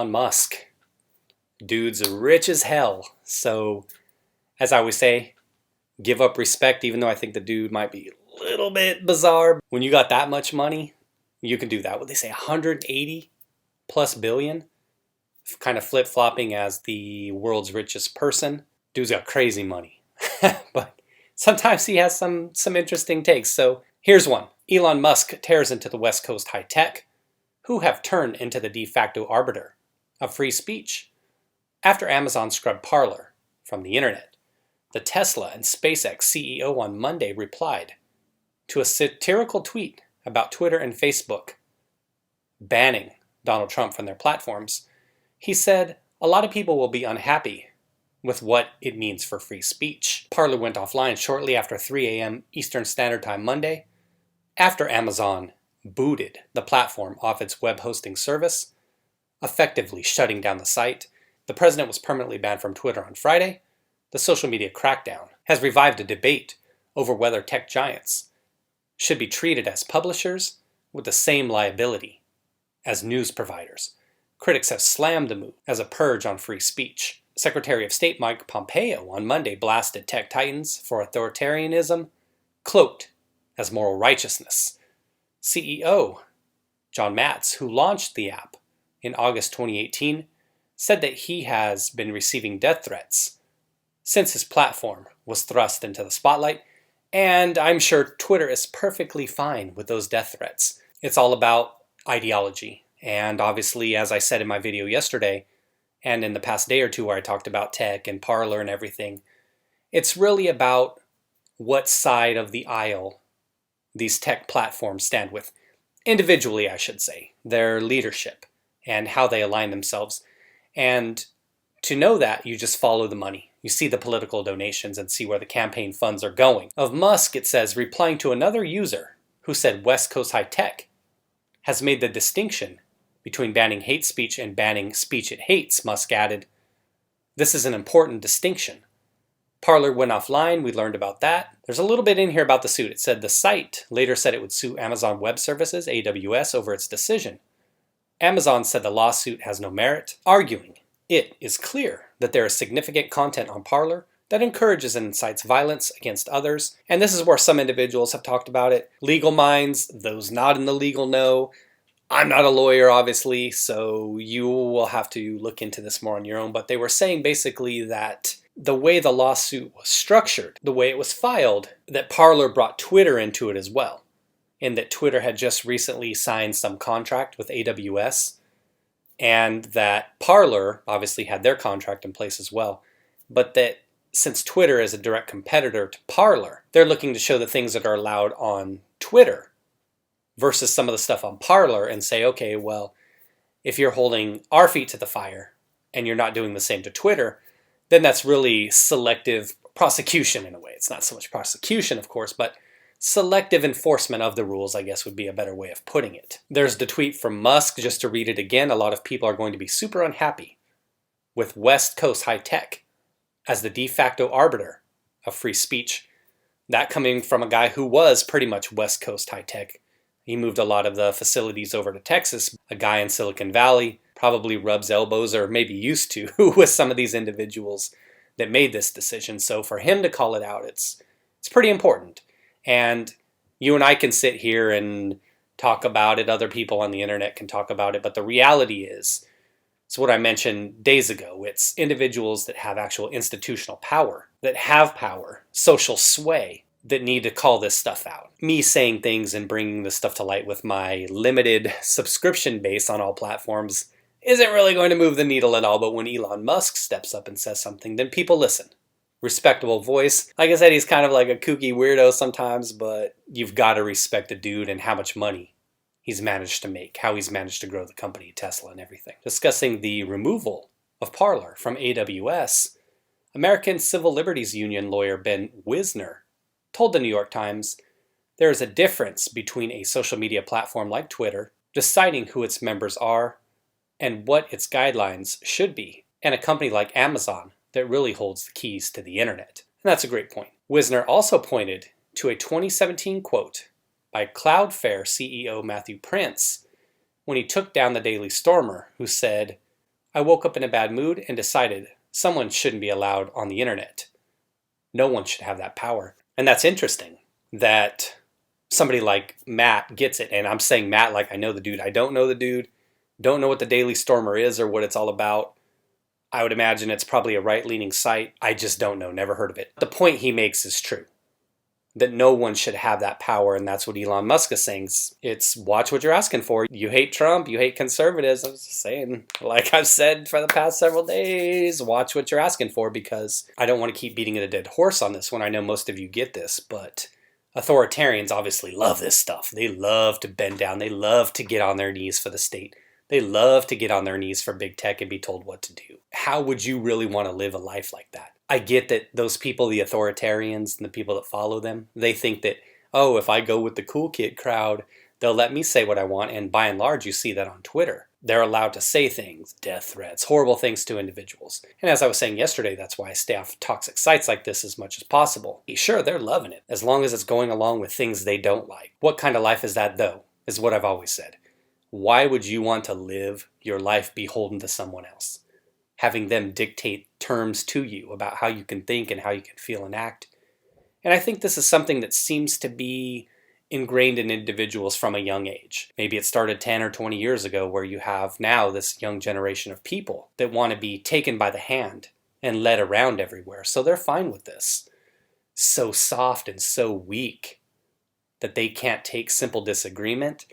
Elon Musk. Dude's rich as hell. So, as I always say, give up respect, even though I think the dude might be a little bit bizarre. When you got that much money, you can do that. What they say, 180 plus billion? Kind of flip-flopping as the world's richest person. Dude's got crazy money. But sometimes he has some interesting takes. So here's one. Elon Musk tears into the West Coast high tech, who have turned into the de facto arbiter of free speech. After Amazon scrubbed Parler from the internet, the Tesla and SpaceX CEO on Monday replied to a satirical tweet about Twitter and Facebook banning Donald Trump from their platforms. He said, "A lot of people will be unhappy with what it means for free speech." Parler went offline shortly after 3 a.m. Eastern Standard Time Monday, after Amazon booted the platform off its web hosting service, effectively shutting down the site. The president was permanently banned from Twitter on Friday. The social media crackdown has revived a debate over whether tech giants should be treated as publishers with the same liability as news providers. Critics have slammed the move as a purge on free speech. Secretary of State Mike Pompeo on Monday blasted tech titans for authoritarianism, cloaked as moral righteousness. CEO John Matze, who launched the app in August 2018, said that he has been receiving death threats since his platform was thrust into the spotlight, and I'm sure Twitter is perfectly fine with those death threats. It's all about ideology, and obviously, as I said in my video yesterday, and in the past day or two where I talked about tech and Parler and everything, it's really about what side of the aisle these tech platforms stand with. Individually, I should say, their leadership and how they align themselves. And to know that, you just follow the money. You see the political donations and see where the campaign funds are going. Of Musk, it says, replying to another user who said West Coast high tech has made the distinction between banning hate speech and banning speech it hates. Musk added, "This is an important distinction. Parler went offline, we learned about that." There's a little bit in here about the suit. It said the site later said it would sue Amazon Web Services, AWS, over its decision. Amazon said the lawsuit has no merit, arguing it is clear that there is significant content on Parler that encourages and incites violence against others. And this is where some individuals have talked about it. Legal minds, those not in the legal know. I'm not a lawyer, obviously, so you will have to look into this more on your own. But they were saying basically that the way the lawsuit was structured, the way it was filed, that Parler brought Twitter into it as well. And that Twitter had just recently signed some contract with AWS. And that Parler obviously had their contract in place as well. But that since Twitter is a direct competitor to Parler, they're looking to show the things that are allowed on Twitter versus some of the stuff on Parler and say, okay, well, if you're holding our feet to the fire and you're not doing the same to Twitter, then that's really selective prosecution in a way. It's not so much prosecution, of course, but selective enforcement of the rules, I guess would be a better way of putting it. There's the tweet from Musk, just to read it again. A lot of people are going to be super unhappy with West Coast high tech as the de facto arbiter of free speech. That coming from a guy who was pretty much West Coast high tech. He moved a lot of the facilities over to Texas. A guy in Silicon Valley probably rubs elbows, or maybe used to, with some of these individuals that made this decision. So for him to call it out, it's pretty important. And you and I can sit here and talk about it. Other people on the internet can talk about it. But the reality is, it's what I mentioned days ago. It's individuals that have actual institutional power, that have power, social sway, that need to call this stuff out. Me saying things and bringing this stuff to light with my limited subscription base on all platforms isn't really going to move the needle at all. But when Elon Musk steps up and says something, then people listen. Respectable voice. Like I said, he's kind of like a kooky weirdo sometimes, but you've got to respect the dude and how much money he's managed to make, how he's managed to grow the company, Tesla and everything. Discussing the removal of Parler from AWS, American Civil Liberties Union lawyer Ben Wisner told the New York Times there is a difference between a social media platform like Twitter deciding who its members are and what its guidelines should be, and a company like Amazon that really holds the keys to the internet. And that's a great point. Wisner also pointed to a 2017 quote by Cloudflare CEO Matthew Prince when he took down the Daily Stormer, who said, I woke up in a bad mood and decided someone shouldn't be allowed on the internet. No one should have that power. And that's interesting that somebody like Matt gets it. And I'm saying Matt like I know the dude. I don't know the dude. Don't know what the Daily Stormer is or what it's all about. I would imagine it's probably a right-leaning site. I just don't know. Never heard of it. The point he makes is true. That no one should have that power, and that's what Elon Musk is saying. It's watch what you're asking for. You hate Trump, you hate conservatives. I was just saying, like I've said for the past several days, watch what you're asking for, because I don't want to keep beating a dead horse on this one. I know most of you get this, but authoritarians obviously love this stuff. They love to bend down. They love to get on their knees for the state. They love to get on their knees for big tech and be told what to do. How would you really want to live a life like that? I get that those people, the authoritarians and the people that follow them, they think that, oh, if I go with the cool kid crowd, they'll let me say what I want. And by and large, you see that on Twitter. They're allowed to say things, death threats, horrible things to individuals. And as I was saying yesterday, that's why I stay off toxic sites like this as much as possible. Sure, they're loving it, as long as it's going along with things they don't like. What kind of life is that, though, is what I've always said. Why would you want to live your life beholden to someone else? Having them dictate terms to you about how you can think and how you can feel and act. And I think this is something that seems to be ingrained in individuals from a young age. Maybe it started 10 or 20 years ago, where you have now this young generation of people that want to be taken by the hand and led around everywhere. So they're fine with this. So soft and so weak that they can't take simple disagreement.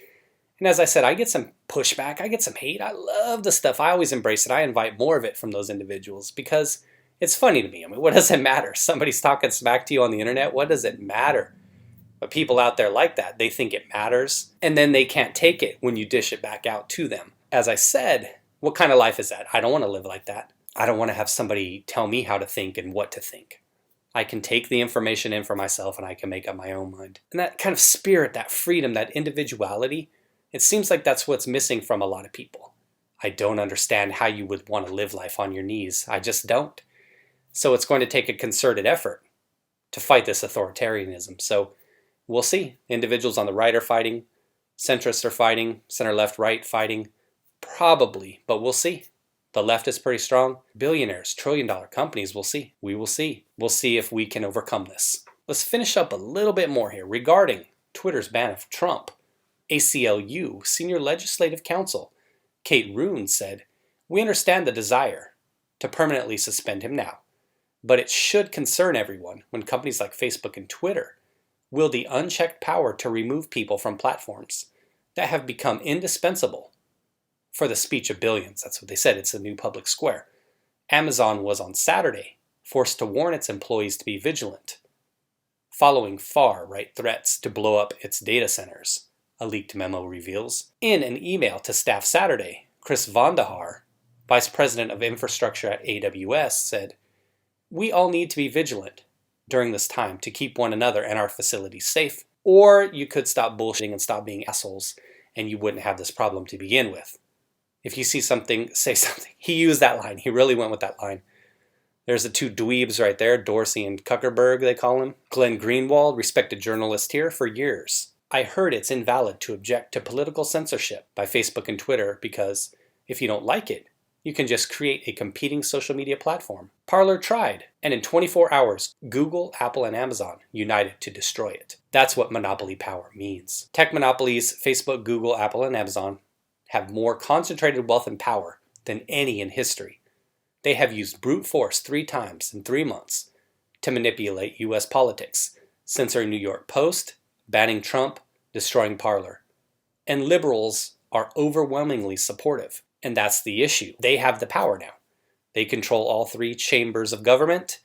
And as I said, I get some pushback, I get some hate. I love the stuff. I always embrace it. I invite more of it from those individuals because it's funny to me. I mean, what does it matter? Somebody's talking smack to you on the internet. What does it matter? But people out there like that, they think it matters. And then they can't take it when you dish it back out to them. As I said, what kind of life is that? I don't want to live like that. I don't want to have somebody tell me how to think and what to think. I can take the information in for myself and I can make up my own mind. And that kind of spirit, that freedom, that individuality, it seems like that's what's missing from a lot of people. I don't understand how you would want to live life on your knees. I just don't. So it's going to take a concerted effort to fight this authoritarianism. So we'll see. Individuals on the right are fighting. Centrists are fighting. Center, left, right fighting. Probably, but we'll see. The left is pretty strong. Billionaires, trillion-dollar companies, we'll see. We will see. We'll see if we can overcome this. Let's finish up a little bit more here regarding Twitter's ban of Trump. ACLU Senior Legislative Counsel Kate Roon said, "We understand the desire to permanently suspend him now, but it should concern everyone when companies like Facebook and Twitter wield the unchecked power to remove people from platforms that have become indispensable for the speech of billions." That's what they said. It's a new public square. Amazon was on Saturday forced to warn its employees to be vigilant following far-right threats to blow up its data centers. A leaked memo reveals. In an email to staff Saturday, Chris Vandahar, Vice President of Infrastructure at AWS, said, "We all need to be vigilant during this time to keep one another and our facilities safe. Or you could stop bullshitting and stop being assholes, and you wouldn't have this problem to begin with. If you see something, say something." He used that line. He really went with that line. There's the two dweebs right there, Dorsey and Zuckerberg, they call him. Glenn Greenwald, respected journalist here for years. "I heard it's invalid to object to political censorship by Facebook and Twitter because if you don't like it, you can just create a competing social media platform. Parler tried, and in 24 hours, Google, Apple, and Amazon united to destroy it." That's what monopoly power means. Tech monopolies, Facebook, Google, Apple, and Amazon, have more concentrated wealth and power than any in history. They have used brute force 3 times in 3 months to manipulate U.S. politics, censoring New York Post, banning Trump, destroying Parler. And liberals are overwhelmingly supportive. And that's the issue. They have the power now. They control all 3 chambers of government.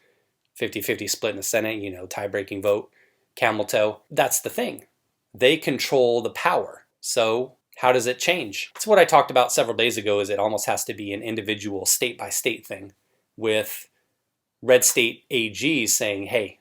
50-50 split in the Senate, tie-breaking vote, camel toe. That's the thing. They control the power. So how does it change? It's what I talked about several days ago, is it almost has to be an individual state-by-state thing with red state AGs saying, hey,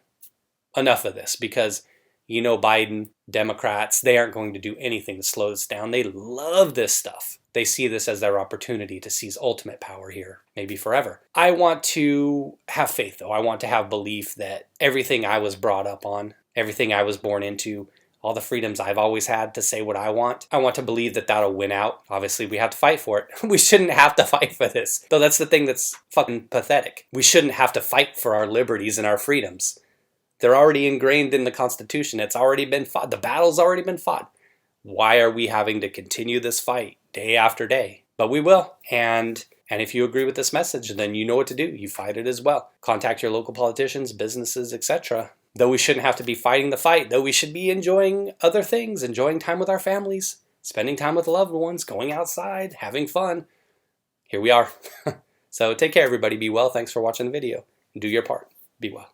enough of this, because Biden, Democrats, they aren't going to do anything to slow this down. They love this stuff. They see this as their opportunity to seize ultimate power here, maybe forever. I want to have faith, though. I want to have belief that everything I was brought up on, everything I was born into, all the freedoms I've always had to say what I want. I want to believe that that'll win out. Obviously, we have to fight for it. We shouldn't have to fight for this. Though that's the thing that's fucking pathetic. We shouldn't have to fight for our liberties and our freedoms. They're already ingrained in the Constitution. It's already been fought. The battle's already been fought. Why are we having to continue this fight day after day? But we will. And if you agree with this message, then you know what to do. You fight it as well. Contact your local politicians, businesses, etc. Though we shouldn't have to be fighting the fight, though we should be enjoying other things, enjoying time with our families, spending time with loved ones, going outside, having fun. Here we are. So take care, everybody. Be well. Thanks for watching the video. Do your part. Be well.